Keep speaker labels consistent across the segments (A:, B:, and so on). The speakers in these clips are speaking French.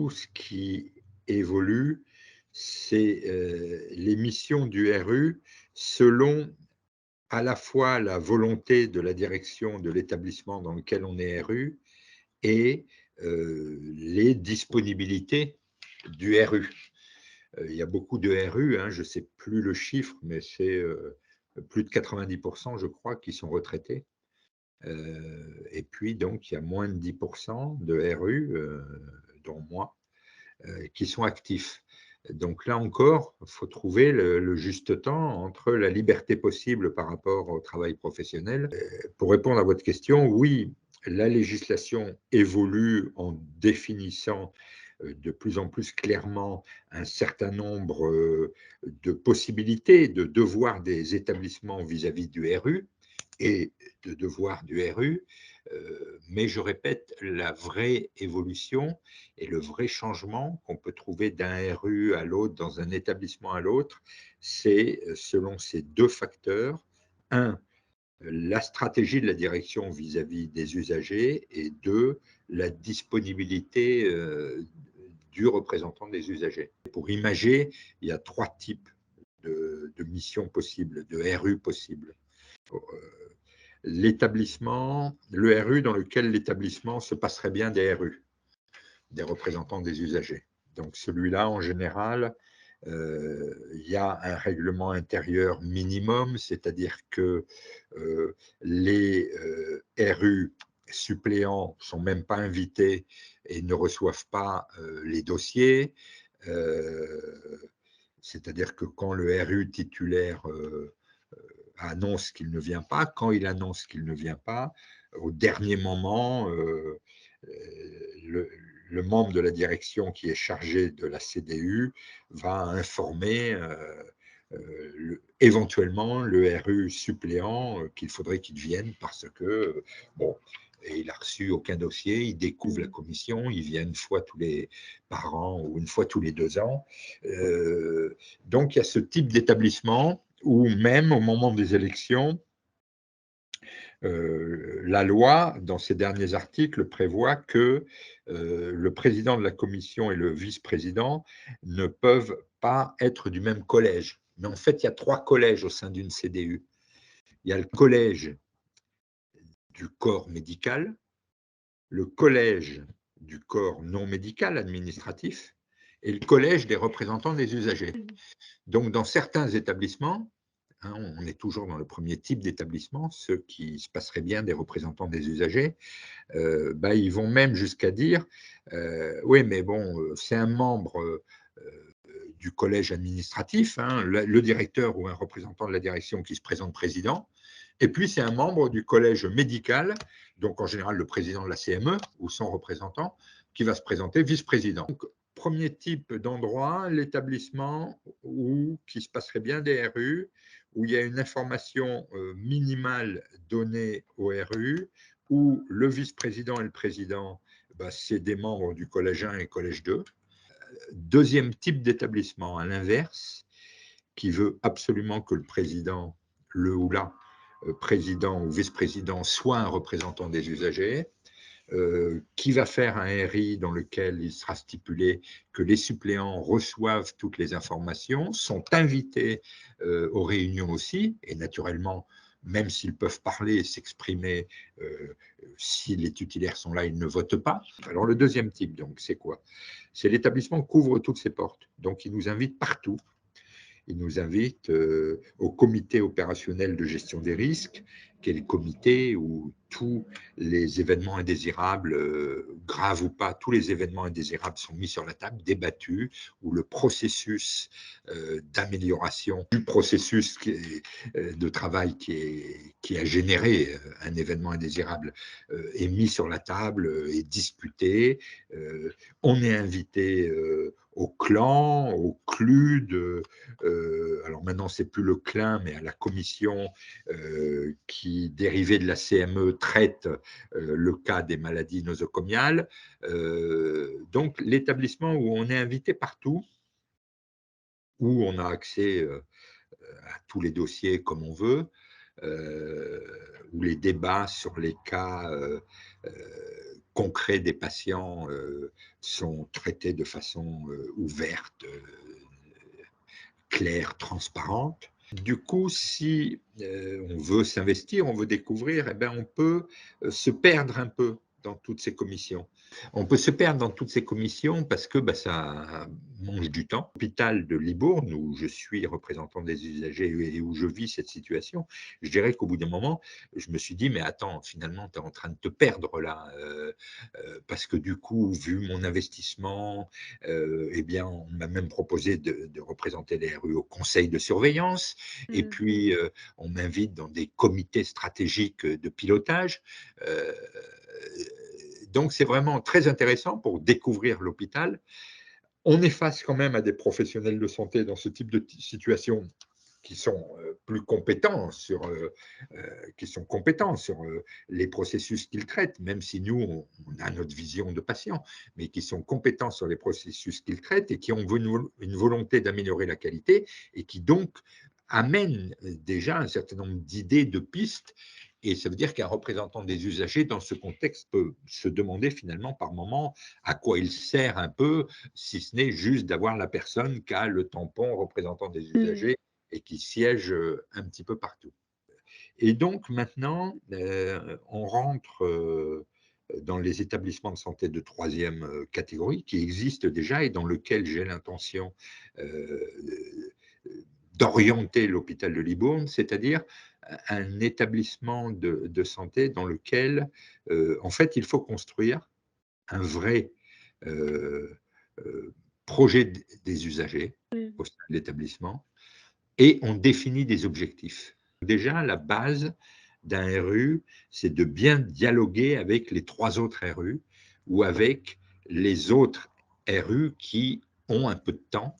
A: Ce qui évolue, c'est les missions du RU selon à la fois la volonté de la direction de l'établissement dans lequel on est RU et les disponibilités du RU. Il y a beaucoup de RU, hein, je ne sais plus le chiffre, mais c'est plus de 90%, je crois, qui sont retraités. Et puis, donc, il y a moins de 10% de RU, dont moi, qui sont actifs. Donc là encore, il faut trouver le juste temps entre la liberté possible par rapport au travail professionnel. Pour répondre à votre question, oui, la législation évolue en définissant de plus en plus clairement un certain nombre de possibilités, de devoirs des établissements vis-à-vis du RU et de devoirs du RU. Mais je répète, la vraie évolution et le vrai changement qu'on peut trouver d'un RU à l'autre, dans un établissement à l'autre, c'est selon ces deux facteurs. Un, la stratégie de la direction vis-à-vis des usagers et deux, la disponibilité du représentant des usagers. Pour imager, il y a trois types de missions possibles, de RU possibles. L'établissement, le RU dans lequel l'établissement se passerait bien des RU, des représentants des usagers. Donc celui-là, en général, il y a un règlement intérieur minimum, c'est-à-dire que les RU suppléants ne sont même pas invités et ne reçoivent pas les dossiers. C'est-à-dire que quand le RU titulaire annonce qu'il ne vient pas, quand il annonce qu'il ne vient pas, au dernier moment, le membre de la direction qui est chargé de la CDU va informer éventuellement le RU suppléant qu'il faudrait qu'il vienne parce que, bon, et il n'a reçu aucun dossier, il découvre la commission, il vient une fois tous les par an ou une fois tous les 2 ans. Donc, il y a ce type d'établissement où même au moment des élections, la loi, dans ses derniers articles, prévoit que le président de la commission et le vice-président ne peuvent pas être du même collège. Mais en fait, il y a 3 collèges au sein d'une CDU. Il y a le collège du corps médical, le collège du corps non médical administratif et le collège des représentants des usagers. Donc, dans certains établissements, hein, on est toujours dans le premier type d'établissement, ceux qui se passeraient bien des représentants des usagers, ils vont même jusqu'à dire oui, mais bon, c'est un membre du collège administratif, hein, le directeur ou un représentant de la direction qui se présente président, et puis c'est un membre du collège médical, donc en général le président de la CME ou son représentant, qui va se présenter vice-président. Donc, premier type d'endroit, l'établissement qui se passerait bien des RU, où il y a une information minimale donnée au RU, où le vice-président et le président, c'est des membres du collège 1 et collège 2. Deuxième type d'établissement, à l'inverse, qui veut absolument que le président, le ou la président ou vice-président, soit un représentant des usagers, qui va faire un RI dans lequel il sera stipulé que les suppléants reçoivent toutes les informations, sont invités aux réunions aussi, et naturellement, même s'ils peuvent parler et s'exprimer, si les tutélaires sont là, ils ne votent pas. Alors le deuxième type, donc, c'est quoi? C'est l'établissement couvre toutes ses portes, donc il nous invite partout. Il nous invite au comité opérationnel de gestion des risques, qui est le comité où tous les événements indésirables, graves ou pas, tous les événements indésirables sont mis sur la table, débattus, où le processus d'amélioration du processus de travail qui a généré un événement indésirable est mis sur la table et discuté. On est invité au clan, au CLUD, alors maintenant c'est plus le CLIN, mais à la commission qui, dérivée de la CME, traite le cas des maladies nosocomiales. Donc l'établissement où on est invité partout, où on a accès à tous les dossiers comme on veut, où les débats sur les cas concret des patients sont traités de façon ouverte, claire, transparente. Du coup, si on veut s'investir, on veut découvrir, eh bien, on peut se perdre un peu dans toutes ces commissions. On peut se perdre dans toutes ces commissions parce que ça mange du temps. L'hôpital de Libourne, où je suis représentant des usagers et où je vis cette situation, je dirais qu'au bout d'un moment, je me suis dit, mais attends, finalement, tu es en train de te perdre là, parce que du coup, vu mon investissement, eh bien, on m'a même proposé de représenter les RU au conseil de surveillance, et puis on m'invite dans des comités stratégiques de pilotage. Euh, donc, c'est vraiment très intéressant pour découvrir l'hôpital. On est face quand même à des professionnels de santé dans ce type de situation qui sont plus compétents sur les processus qu'ils traitent, même si nous, on a notre vision de patient, mais qui sont compétents sur les processus qu'ils traitent et qui ont une volonté d'améliorer la qualité et qui donc amènent déjà un certain nombre d'idées, de pistes. Et ça veut dire qu'un représentant des usagers, dans ce contexte, peut se demander finalement par moment à quoi il sert un peu, si ce n'est juste d'avoir la personne qui a le tampon représentant des usagers et qui siège un petit peu partout. Et donc maintenant, on rentre dans les établissements de santé de troisième catégorie qui existent déjà et dans lequel j'ai l'intention d'orienter l'hôpital de Libourne, c'est-à-dire un établissement de santé dans lequel, en fait, il faut construire un vrai euh, euh, projet des usagers au sein de l'établissement et on définit des objectifs. Déjà, la base d'un RU, c'est de bien dialoguer avec les trois autres RU ou avec les autres RU qui ont un peu de temps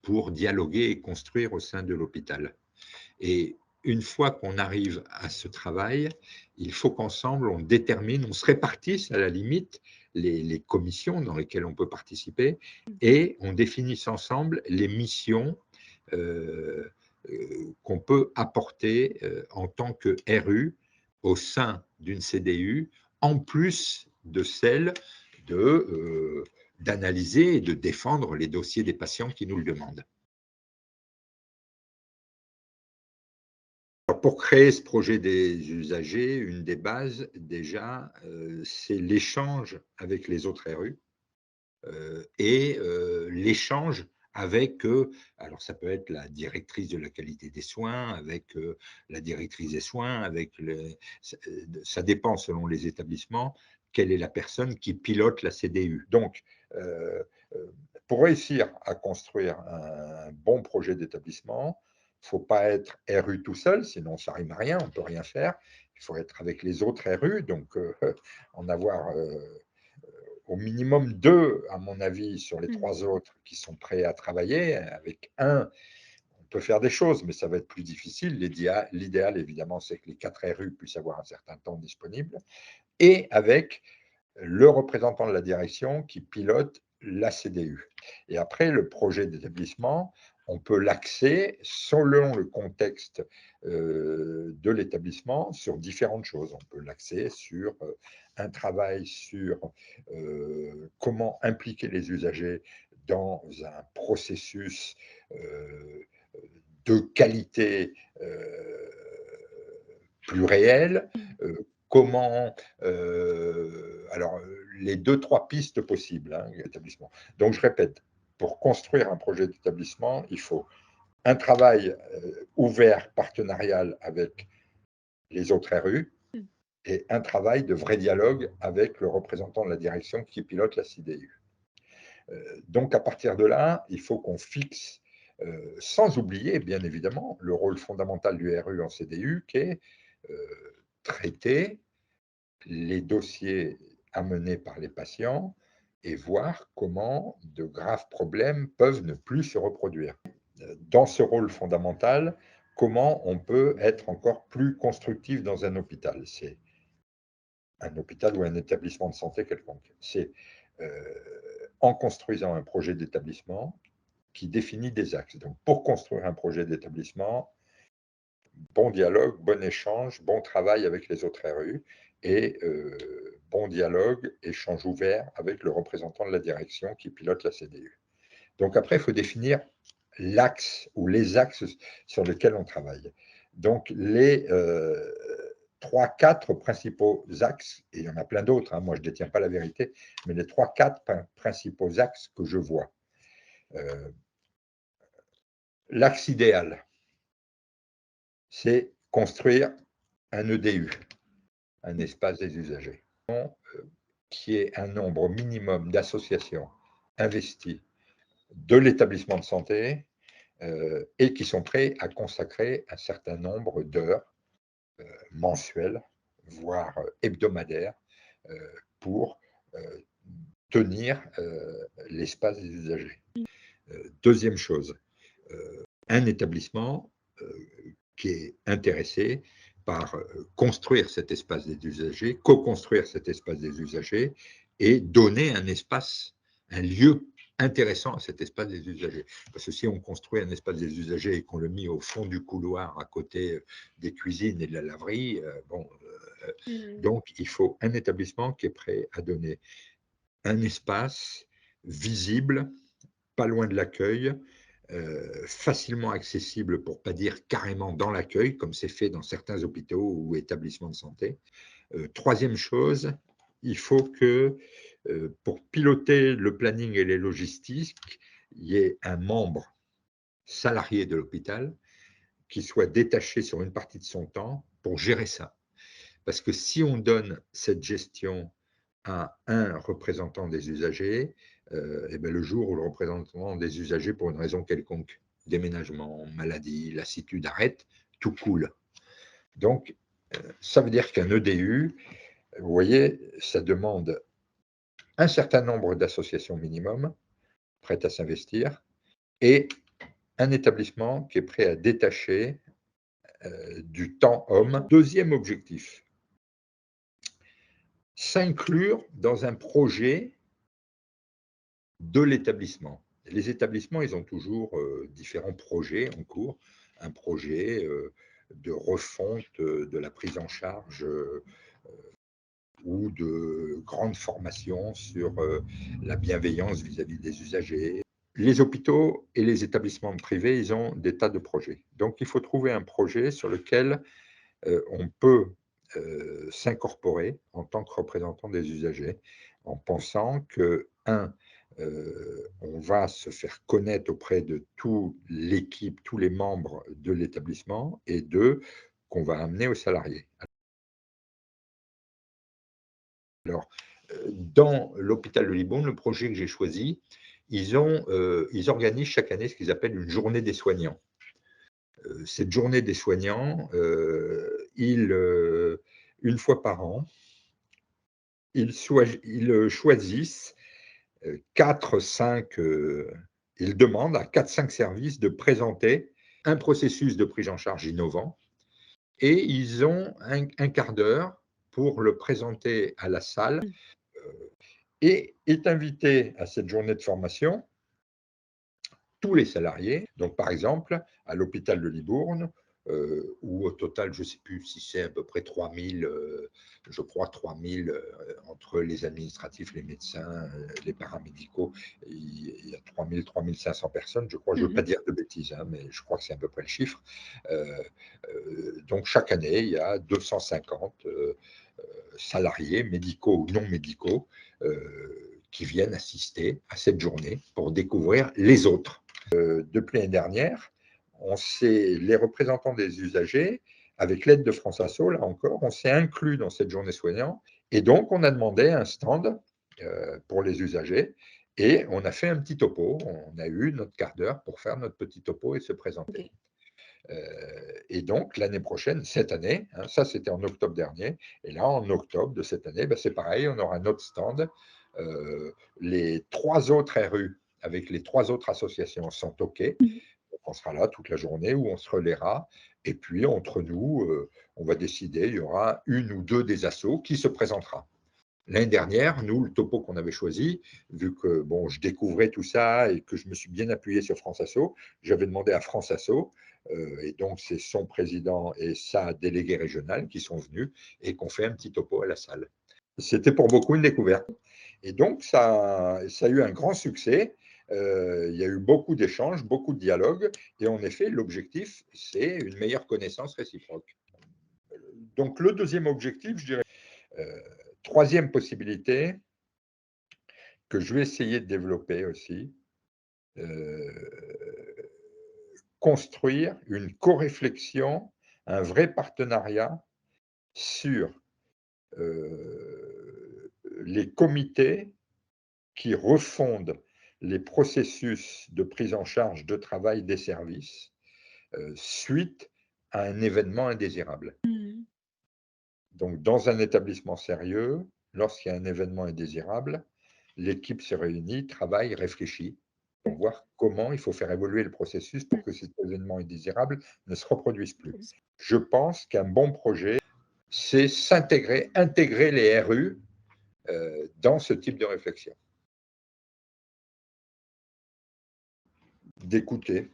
A: pour dialoguer et construire au sein de l'hôpital. Et une fois qu'on arrive à ce travail, il faut qu'ensemble, on détermine, on se répartisse à la limite les commissions dans lesquelles on peut participer et on définisse ensemble les missions euh, qu'on peut apporter en tant que RU au sein d'une CDU, en plus de celle d'analyser et de défendre les dossiers des patients qui nous le demandent. Pour créer ce projet des usagers, une des bases, déjà, c'est l'échange avec les autres RU et l'échange avec, alors ça peut être la directrice de la qualité des soins, avec la directrice des soins, ça dépend selon les établissements, quelle est la personne qui pilote la CDU. Donc, euh, pour réussir à construire un bon projet d'établissement, il ne faut pas être RU tout seul, sinon ça rime à rien, on ne peut rien faire. Il faut être avec les autres RU, donc en avoir au minimum deux, à mon avis, sur les trois autres qui sont prêts à travailler. Avec un, on peut faire des choses, mais ça va être plus difficile. L'idéal, évidemment, c'est que les quatre RU puissent avoir un certain temps disponible. Et avec le représentant de la direction qui pilote la CDU. Et après, le projet d'établissement, on peut l'axer selon le contexte de l'établissement sur différentes choses. On peut l'axer sur un travail sur comment impliquer les usagers dans un processus de qualité plus réel, comment, alors les deux, trois pistes possibles, hein, établissement. Donc je répète, pour construire un projet d'établissement, il faut un travail ouvert, partenarial avec les autres RU et un travail de vrai dialogue avec le représentant de la direction qui pilote la CDU. Donc à partir de là, il faut qu'on fixe, sans oublier bien évidemment le rôle fondamental du RU en CDU qui est traiter les dossiers amenés par les patients et voir comment de graves problèmes peuvent ne plus se reproduire. Dans ce rôle fondamental, comment on peut être encore plus constructif dans un hôpital. C'est un hôpital ou un établissement de santé quelconque. C'est en construisant un projet d'établissement qui définit des axes. Donc, pour construire un projet d'établissement, bon dialogue, bon échange, bon travail avec les autres RU et bon dialogue, échange ouvert avec le représentant de la direction qui pilote la CDU. Donc après, il faut définir l'axe ou les axes sur lesquels on travaille. Donc les 3-4 principaux axes, et il y en a plein d'autres, hein, moi je ne détiens pas la vérité, mais les 3-4 principaux axes que je vois. L'axe idéal, c'est construire un EDU, un espace des usagers, qui ait un nombre minimum d'associations investies de l'établissement de santé et qui sont prêts à consacrer un certain nombre d'heures mensuelles, voire hebdomadaires, pour tenir l'espace des usagers. Deuxième chose, un établissement qui est intéressé par construire cet espace des usagers, co-construire cet espace des usagers et donner un espace, un lieu intéressant à cet espace des usagers. Parce que si on construit un espace des usagers et qu'on le met au fond du couloir à côté des cuisines et de la laverie, donc il faut un établissement qui est prêt à donner un espace visible, pas loin de l'accueil, facilement accessible, pour ne pas dire carrément dans l'accueil, comme c'est fait dans certains hôpitaux ou établissements de santé. Troisième chose, il faut que, pour piloter le planning et les logistiques, il y ait un membre salarié de l'hôpital qui soit détaché sur une partie de son temps pour gérer ça. Parce que si on donne cette gestion à un représentant des usagers, et bien le jour où le représentant des usagers, pour une raison quelconque, déménagement, maladie, lassitude, arrête, tout coule. Donc, ça veut dire qu'un EDU, vous voyez, ça demande un certain nombre d'associations minimum prêtes à s'investir et un établissement qui est prêt à détacher du temps homme. Deuxième objectif, s'inclure dans un projet de l'établissement. Les établissements, ils ont toujours différents projets en cours. Un projet de refonte de la prise en charge ou de grandes formations sur la bienveillance vis-à-vis des usagers. Les hôpitaux et les établissements privés, ils ont des tas de projets. Donc, il faut trouver un projet sur lequel on peut s'incorporer en tant que représentant des usagers en pensant que, on va se faire connaître auprès de toute l'équipe, tous les membres de l'établissement, et deux, qu'on va amener aux salariés. Alors, dans l'hôpital de Libourne, le projet que j'ai choisi, ils organisent chaque année ce qu'ils appellent une journée des soignants. Cette journée des soignants, une fois par an, ils choisissent 4, 5, ils demandent à 4-5 services de présenter un processus de prise en charge innovant et ils ont un quart d'heure pour le présenter à la salle et est invité à cette journée de formation tous les salariés. Donc, par exemple, à l'hôpital de Libourne, où au total, je ne sais plus si c'est à peu près 3000, je crois 3000 entre les administratifs, les médecins, les paramédicaux, il y a 3000, 3500 personnes, je crois, je ne veux pas dire de bêtises, hein, mais je crois que c'est à peu près le chiffre. Donc, chaque année, il y a 250 salariés, médicaux ou non médicaux, qui viennent assister à cette journée pour découvrir les autres. Depuis l'année dernière, les représentants des usagers, avec l'aide de France Asso, là encore, on s'est inclus dans cette journée soignant et donc on a demandé un stand pour les usagers et on a fait un petit topo. On a eu notre quart d'heure pour faire notre petit topo et se présenter. Et donc, l'année prochaine, cette année, hein, ça c'était en octobre dernier, et là, en octobre de cette année, ben, c'est pareil, on aura notre stand. Les 3 autres RU avec les 3 autres associations sont OK. Donc, on sera là toute la journée où on se relaiera. Et puis, entre nous, on va décider, il y aura une ou deux des assos qui se présentera. L'année dernière, nous, le topo qu'on avait choisi, vu que bon, je découvrais tout ça et que je me suis bien appuyé sur France Asso, j'avais demandé à France Asso, et donc c'est son président et sa déléguée régionale qui sont venus et qu'on fait un petit topo à la salle. C'était pour beaucoup une découverte. Et donc, ça a eu un grand succès. Il y a eu beaucoup d'échanges, beaucoup de dialogues. Et en effet, l'objectif, c'est une meilleure connaissance réciproque. Donc, le deuxième objectif, je dirais, euh, troisième possibilité que je vais essayer de développer aussi, euh, construire une co-réflexion, un vrai partenariat sur les comités qui refondent les processus de prise en charge de travail des services suite à un événement indésirable.
B: Mmh.
A: Donc, dans un établissement sérieux, lorsqu'il y a un événement indésirable, l'équipe se réunit, travaille, réfléchit pour voir comment il faut faire évoluer le processus pour que cet événement indésirable ne se reproduise plus. Je pense qu'un bon projet, c'est intégrer les RU dans ce type de réflexion. D'écouter.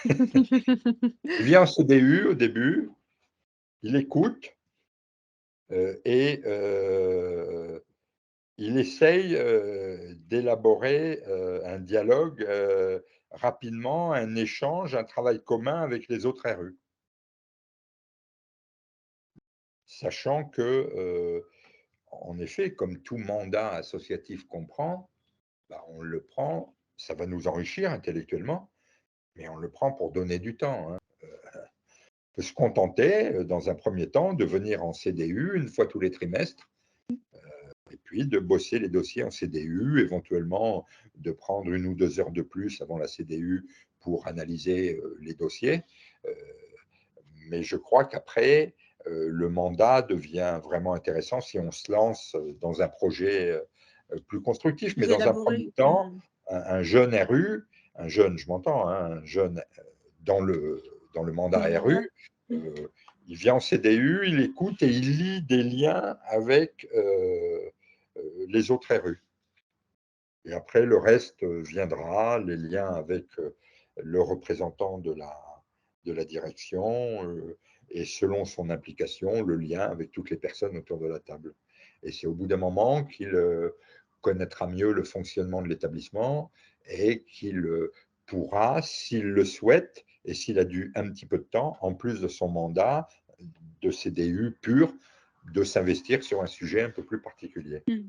A: Il vient en CDU au début, il écoute et il essaye d'élaborer un dialogue rapidement, un échange, un travail commun avec les autres RU. Sachant que, en effet, comme tout mandat associatif qu'on prend, bah, on le prend, ça va nous enrichir intellectuellement, mais on le prend pour donner du temps, hein. On peut se contenter, dans un premier temps, de venir en CDU une fois tous les trimestres, et puis de bosser les dossiers en CDU, éventuellement de prendre 1 ou 2 heures de plus avant la CDU pour analyser les dossiers. Mais je crois qu'après, le mandat devient vraiment intéressant si on se lance dans un projet plus constructif. Mais
B: Plus
A: dans un
B: élaboré.
A: premier temps,
B: Mmh.
A: un jeune RU, un jeune, je m'entends, hein, un jeune dans le mandat
B: Dans le mandat.
A: RU,
B: Mmh.
A: il vient en CDU, il écoute et il lie des liens avec les autres RU. Et après, le reste viendra, les liens avec le représentant de la direction et selon son implication, le lien avec toutes les personnes autour de la table. Et c'est au bout d'un moment qu'il connaîtra mieux le fonctionnement de l'établissement et qu'il pourra, s'il le souhaite et s'il a dû un petit peu de temps, en plus de son mandat de CDU pur, de s'investir sur un sujet un peu plus particulier.
B: Mmh.